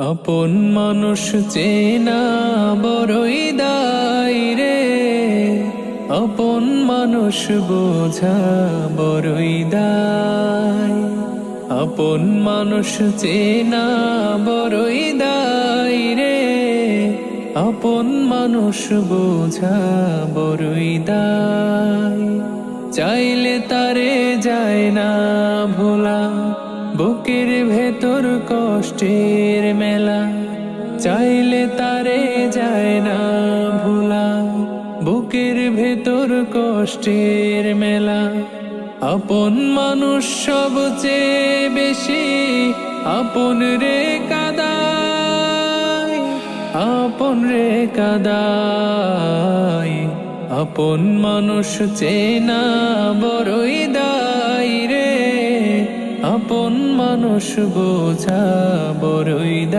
আপন মানুষ চেনা বড়ই দায় রে, আপন মানুষ বোঝা বড়ই দায়। আপন মানুষ চেনা বড়ই দায় রে, আপন মানুষ বোঝা বড়ই দায়। চাইলে তারে যায় না ভোলা, বুকের ভেতর কষ্টের মেলা। চাইলে তারে যায় না ভোলা, বুকের ভেতর কষ্টের মেলা। আপন মানুষ সবচেয়ে বেশি আপন রে কাদায়, আপন রে কাদায়। আপন মানুষ চেনা বড়ই দায় রে, আপন মানুষ বোঝা বড়ই দায়।